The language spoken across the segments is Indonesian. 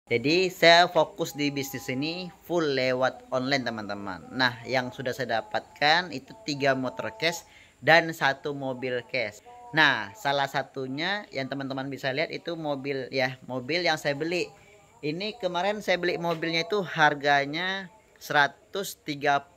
Jadi saya fokus di bisnis ini full lewat online teman-teman. Nah, yang sudah saya dapatkan itu 3 motor cash dan 1 mobil cash. Nah, salah satunya yang teman-teman bisa lihat itu mobil ya, mobil yang saya beli. Ini kemarin saya beli mobilnya itu harganya 135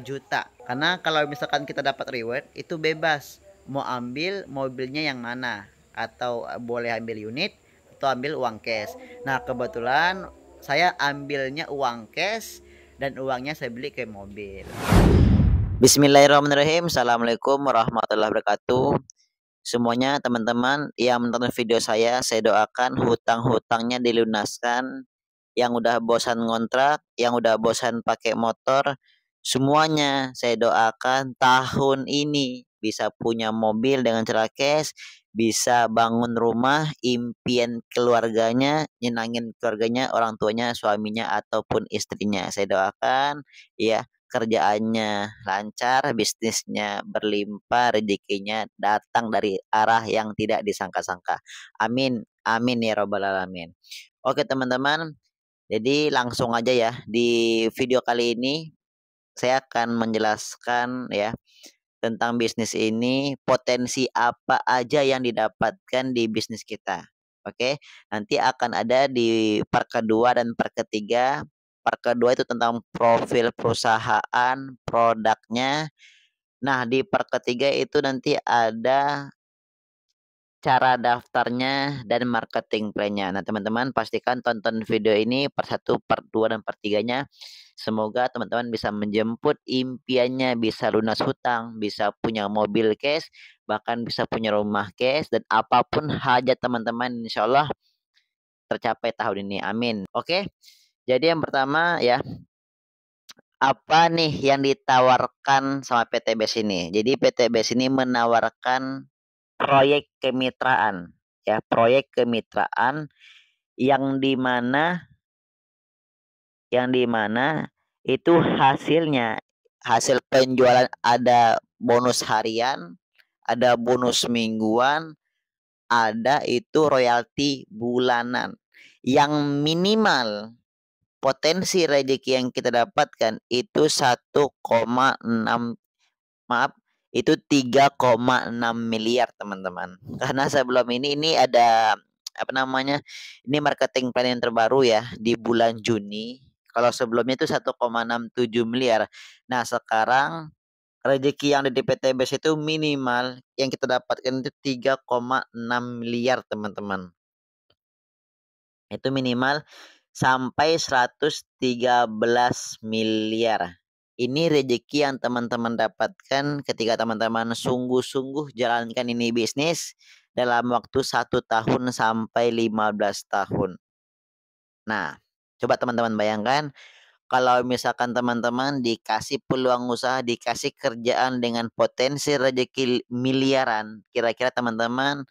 juta. Karena kalau misalkan kita dapat reward itu bebas mau ambil mobilnya yang mana, atau boleh ambil unit atau ambil uang cash. Nah, kebetulan saya ambilnya uang cash dan uangnya saya beli ke mobil. Bismillahirrahmanirrahim. Assalamualaikum warahmatullahi wabarakatuh. Semuanya teman-teman yang menonton video saya doakan hutang-hutangnya dilunaskan. Yang udah bosan ngontrak, yang udah bosan pakai motor, semuanya saya doakan tahun ini bisa punya mobil dengan cara cash, bisa bangun rumah, impian keluarganya, nyenangin keluarganya, orang tuanya, suaminya ataupun istrinya. Saya doakan ya kerjaannya lancar, bisnisnya berlimpah, rezekinya datang dari arah yang tidak disangka-sangka. Amin, amin ya robbal alamin. Oke teman-teman, jadi langsung aja ya di video kali ini saya akan menjelaskan ya tentang bisnis ini, potensi apa aja yang didapatkan di bisnis kita. Oke, nanti akan ada di part kedua dan part ketiga. Part kedua itu tentang profil perusahaan, produknya. Nah, di part ketiga itu nanti ada cara daftarnya dan marketing plan-nya. Nah, teman-teman pastikan tonton video ini part 1, part 2 dan part 3-nya. Semoga teman-teman bisa menjemput impiannya, bisa lunas hutang, bisa punya mobil cash, bahkan bisa punya rumah cash dan apapun hajat teman-teman insya Allah tercapai tahun ini. Amin. Oke. Jadi yang pertama ya, apa nih yang ditawarkan sama PT BES ini? Jadi PT BES ini menawarkan proyek kemitraan ya, proyek kemitraan yang dimana itu hasil penjualan ada bonus harian, ada bonus mingguan, ada itu royalti bulanan. Yang minimal potensi rezeki yang kita dapatkan itu 1,6, maaf, itu 3,6 miliar teman-teman. Karena sebelum ini ada apa namanya, ini marketing plan yang terbaru ya di bulan Juni. Kalau sebelumnya itu 1,67 miliar. Nah, sekarang rezeki yang ada di PTBS itu minimal yang kita dapatkan itu 3,6 miliar teman-teman. Itu minimal sampai 113 miliar. Ini rezeki yang teman-teman dapatkan ketika teman-teman sungguh-sungguh jalankan ini bisnis dalam waktu 1 tahun sampai 15 tahun. Nah, coba teman-teman bayangkan kalau misalkan teman-teman dikasih peluang usaha, dikasih kerjaan dengan potensi rezeki miliaran, kira-kira teman-teman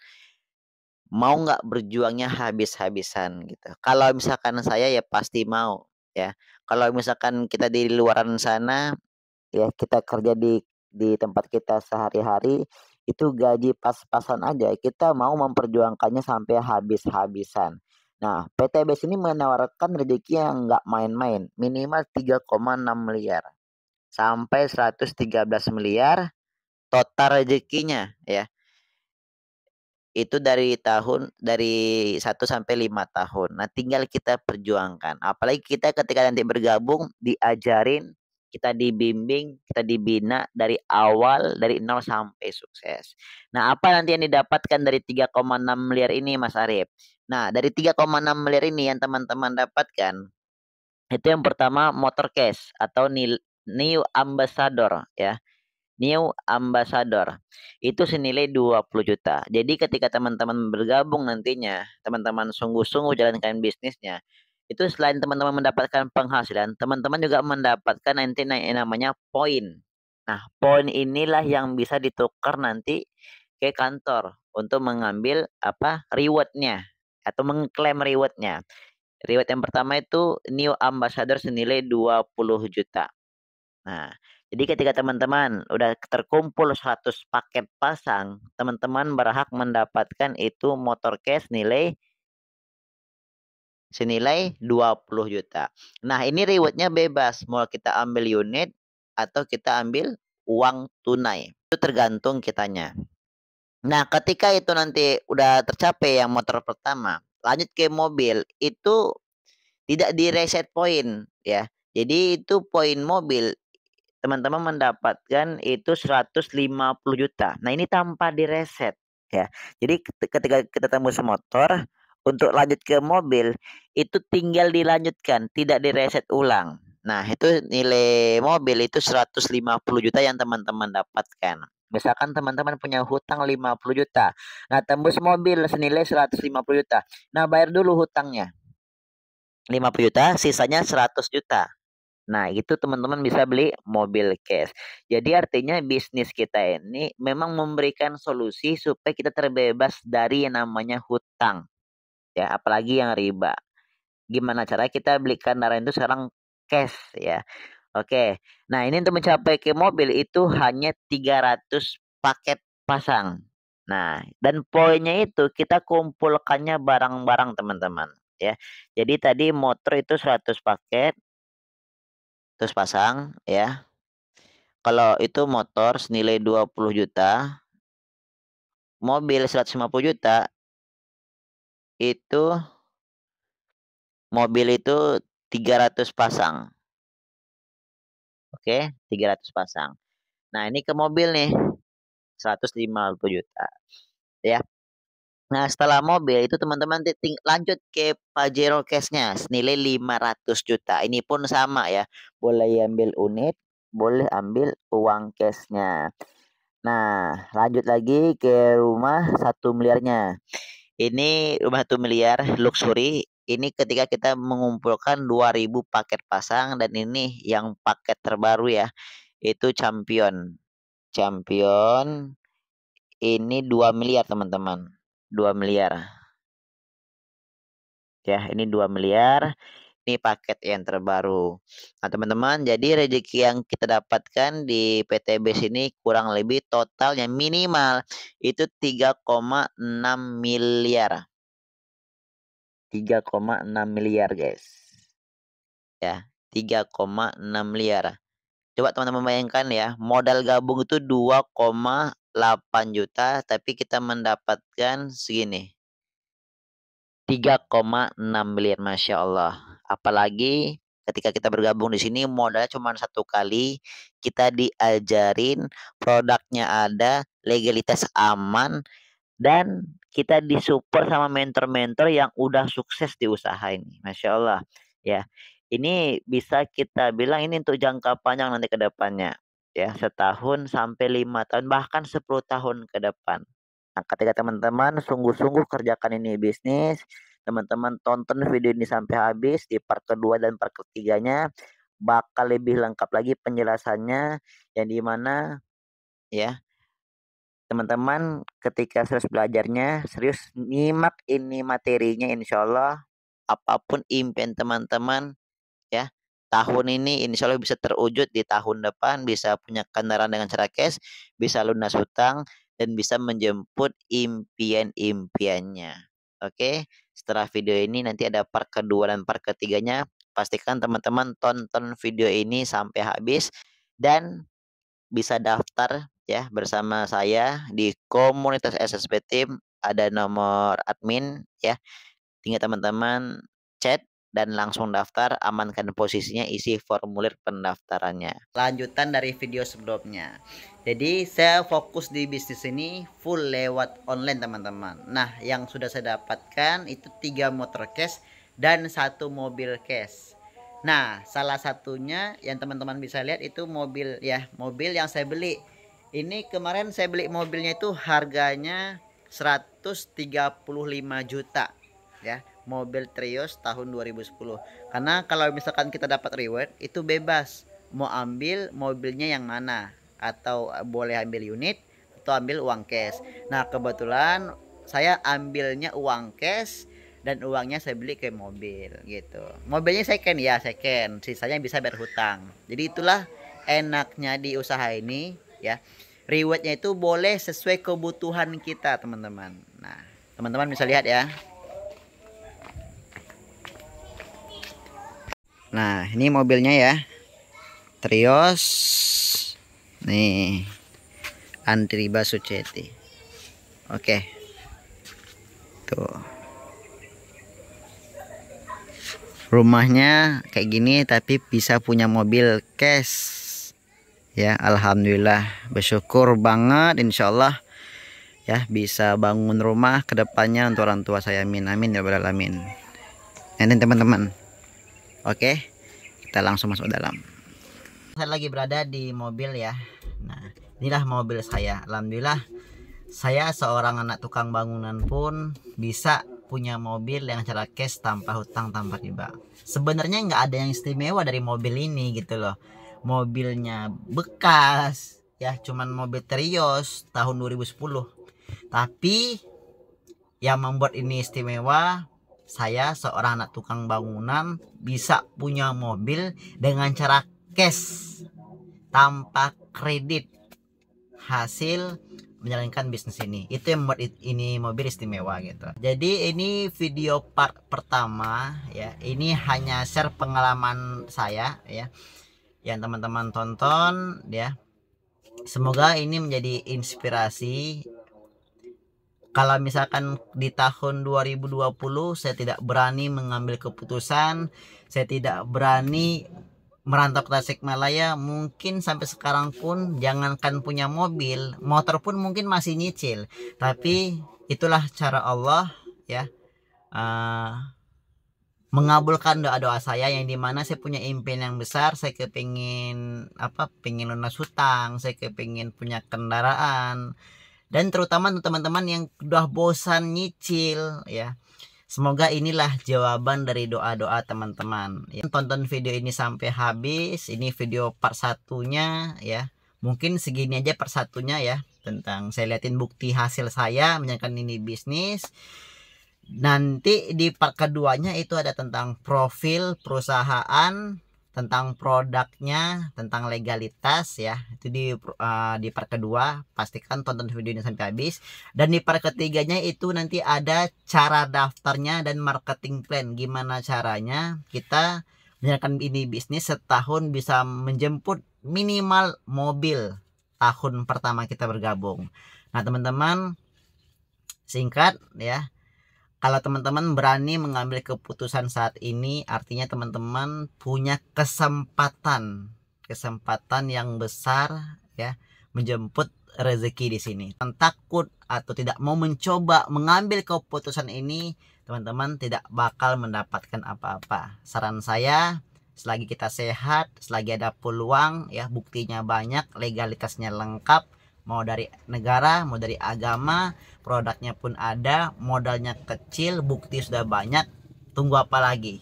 mau nggak berjuangnya habis-habisan gitu. Kalau misalkan saya ya pasti mau ya. Kalau misalkan kita di luaran sana ya kita kerja di tempat kita sehari-hari itu gaji pas-pasan aja. Kita mau memperjuangkannya sampai habis-habisan. Nah, PTBS ini menawarkan rezeki yang nggak main-main, minimal 3,6 miliar sampai 113 miliar total rezekinya ya. Itu dari 1 sampai 5 tahun. Nah, tinggal kita perjuangkan. Apalagi kita ketika nanti bergabung diajarin, kita dibimbing, kita dibina dari awal dari nol sampai sukses. Nah, apa nanti yang didapatkan dari 3,6 miliar ini Mas Arif? Nah, dari 3,6 miliar ini yang teman-teman dapatkan itu yang pertama motor cash atau new ambassador ya. New Ambassador itu senilai 20 juta. Jadi ketika teman-teman bergabung nantinya, teman-teman sungguh-sungguh jalankan bisnisnya, itu selain teman-teman mendapatkan penghasilan, teman-teman juga mendapatkan nanti yang namanya poin. Nah, poin inilah yang bisa ditukar nanti ke kantor untuk mengambil apa rewardnya atau mengklaim rewardnya. Reward yang pertama itu New Ambassador senilai 20 juta. Nah, jadi ketika teman-teman udah terkumpul 100 paket pasang, teman-teman berhak mendapatkan itu motor cash nilai senilai 20 juta. Nah, ini rewardnya bebas. Mau kita ambil unit atau kita ambil uang tunai. Itu tergantung kitanya. Nah, ketika itu nanti udah tercapai yang motor pertama, lanjut ke mobil, itu tidak di reset poin ya. Jadi itu poin mobil teman-teman mendapatkan itu 150 juta. Nah, ini tanpa direset ya. Jadi ketika kita tembus motor untuk lanjut ke mobil itu tinggal dilanjutkan, tidak direset ulang. Nah, itu nilai mobil itu 150 juta yang teman-teman dapatkan. Misalkan teman-teman punya hutang 50 juta. Nah, tembus mobil senilai 150 juta. Nah, bayar dulu hutangnya. 50 juta, sisanya 100 juta. Nah, itu teman-teman bisa beli mobil cash. Jadi artinya bisnis kita ini memang memberikan solusi supaya kita terbebas dari yang namanya hutang. Ya, apalagi yang riba. Gimana cara kita beli kendaraan itu sekarang cash ya. Oke. Nah, ini untuk mencapai ke mobil itu hanya 300 paket pasang. Nah, dan poinnya itu kita kumpulkannya barang-barang teman-teman ya. Jadi tadi motor itu 100 paket terus pasang ya. Kalau itu motor senilai 20 juta, mobil 150 juta, itu mobil itu 300 pasang. Oke, 300 pasang. Nah, ini ke mobil nih, 150 juta. Ya. Nah, setelah mobil itu teman-teman lanjut ke Pajero Cash-nya senilai 500 juta. Ini pun sama ya. Boleh ambil unit, boleh ambil uang cash-nya. Nah, lanjut lagi ke rumah 1 miliarnya. Ini rumah 1 miliar luxury. Ini ketika kita mengumpulkan 2000 paket pasang dan ini yang paket terbaru ya. Itu Champion. Champion ini 2 miliar teman-teman. 2 miliar. Ya, ini 2 miliar. Ini paket yang terbaru. Nah, teman-teman, jadi rezeki yang kita dapatkan di PTB sini kurang lebih totalnya minimal itu 3,6 miliar. 3,6 miliar, guys. Ya, 3,6 miliar. Coba teman-teman bayangkan ya, modal gabung itu 2,8 juta, tapi kita mendapatkan segini. 3,6 miliar, Masya Allah. Apalagi ketika kita bergabung di sini modalnya cuma 1 kali, kita diajarin produknya ada, legalitas aman, dan kita disupport sama mentor-mentor yang udah sukses di usaha ini. Masya Allah. Ya, ini bisa kita bilang ini untuk jangka panjang nanti ke depannya. Ya, setahun sampai 5 tahun, bahkan 10 tahun ke depan. Nah, ketika teman-teman sungguh-sungguh kerjakan ini bisnis, teman-teman tonton video ini sampai habis di part kedua dan part ketiganya bakal lebih lengkap lagi penjelasannya yang dimana ya teman-teman ketika serius belajarnya serius nyimak ini materinya insya Allah apapun impian teman-teman ya tahun ini insya Allah bisa terwujud di tahun depan bisa punya kendaraan dengan cara cash bisa lunas hutang dan bisa menjemput impian-impiannya. Oke, setelah video ini nanti ada part kedua dan part ketiganya. Pastikan teman-teman tonton video ini sampai habis dan bisa daftar ya bersama saya di komunitas SSP Team. Ada nomor admin ya. Tinggal teman-teman chat dan langsung daftar, amankan posisinya, isi formulir pendaftarannya. Lanjutan dari video sebelumnya. Jadi saya fokus di bisnis ini full lewat online teman-teman. Nah, yang sudah saya dapatkan itu 3 motor cash dan 1 mobil cash. Nah, salah satunya yang teman-teman bisa lihat itu mobil ya, mobil yang saya beli. Ini kemarin saya beli mobilnya itu harganya 135 juta ya, mobil Trios tahun 2010. Karena kalau misalkan kita dapat reward itu bebas mau ambil mobilnya yang mana, atau boleh ambil unit atau ambil uang cash. Nah, kebetulan saya ambilnya uang cash dan uangnya saya beli ke mobil gitu. Mobilnya second ya, second, sisanya bisa berhutang. Jadi itulah enaknya di usaha ini ya. Rewardnya itu boleh sesuai kebutuhan kita teman-teman. Nah, teman-teman bisa lihat ya. Nah, ini mobilnya ya. Trios. Nih. Antriba Suceti. Oke. Tuh. Rumahnya kayak gini tapi bisa punya mobil cash. Ya, alhamdulillah, bersyukur banget, insyaallah ya bisa bangun rumah kedepannya untuk orang tua saya. Amin amin ya rabbal alamin. Ini teman-teman. Oke, kita langsung masuk dalam. Saya lagi berada di mobil ya. Nah, inilah mobil saya. Alhamdulillah, saya seorang anak tukang bangunan pun bisa punya mobil yang secara cash, tanpa hutang, tanpa riba. Sebenarnya nggak ada yang istimewa dari mobil ini gitu loh. Mobilnya bekas ya, cuman mobil Terios tahun 2010. Tapi yang membuat ini istimewa, saya seorang anak tukang bangunan bisa punya mobil dengan cara cash, tanpa kredit, hasil menjalankan bisnis ini. Itu yang membuat ini mobil istimewa gitu. Jadi ini video part pertama ya. Ini hanya share pengalaman saya ya, yang teman-teman tonton ya. Semoga ini menjadi inspirasi. Kalau misalkan di tahun 2020 saya tidak berani mengambil keputusan, saya tidak berani merantau ke Tasikmalaya, mungkin sampai sekarang pun jangankan punya mobil, motor pun mungkin masih nyicil. Tapi itulah cara Allah ya, mengabulkan doa-doa saya, yang dimana saya punya impian yang besar. Saya kepingin pengen lunas hutang, saya kepingin punya kendaraan. Dan terutama untuk teman-teman yang udah bosan nyicil ya, semoga inilah jawaban dari doa-doa teman-teman ya. Tonton video ini sampai habis. Ini video part satunya ya. Mungkin segini aja part satunya ya, tentang saya liatin bukti hasil saya menjalankan ini bisnis. Nanti di part keduanya itu ada tentang profil perusahaan, tentang produknya, tentang legalitas ya. Itu di part kedua. Pastikan tonton video ini sampai habis. Dan di part ketiganya itu nanti ada cara daftarnya dan marketing plan. Gimana caranya kita menjalankan ini bisnis setahun bisa menjemput minimal mobil tahun pertama kita bergabung. Nah teman-teman, singkat ya, kalau teman-teman berani mengambil keputusan saat ini, artinya teman-teman punya kesempatan yang besar ya, menjemput rezeki di sini. Takut atau tidak mau mencoba mengambil keputusan ini, teman-teman tidak bakal mendapatkan apa-apa. Saran saya, selagi kita sehat, selagi ada peluang ya, buktinya banyak, legalitasnya lengkap, mau dari negara, mau dari agama, produknya pun ada, modalnya kecil, bukti sudah banyak. Tunggu apa lagi?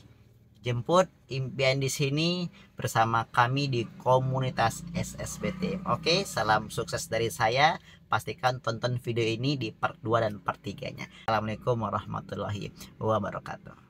Jemput impian di sini bersama kami di komunitas SSBT. Oke, salam sukses dari saya. Pastikan tonton video ini di part 2 dan part 3-nya. Assalamualaikum warahmatullahi wabarakatuh.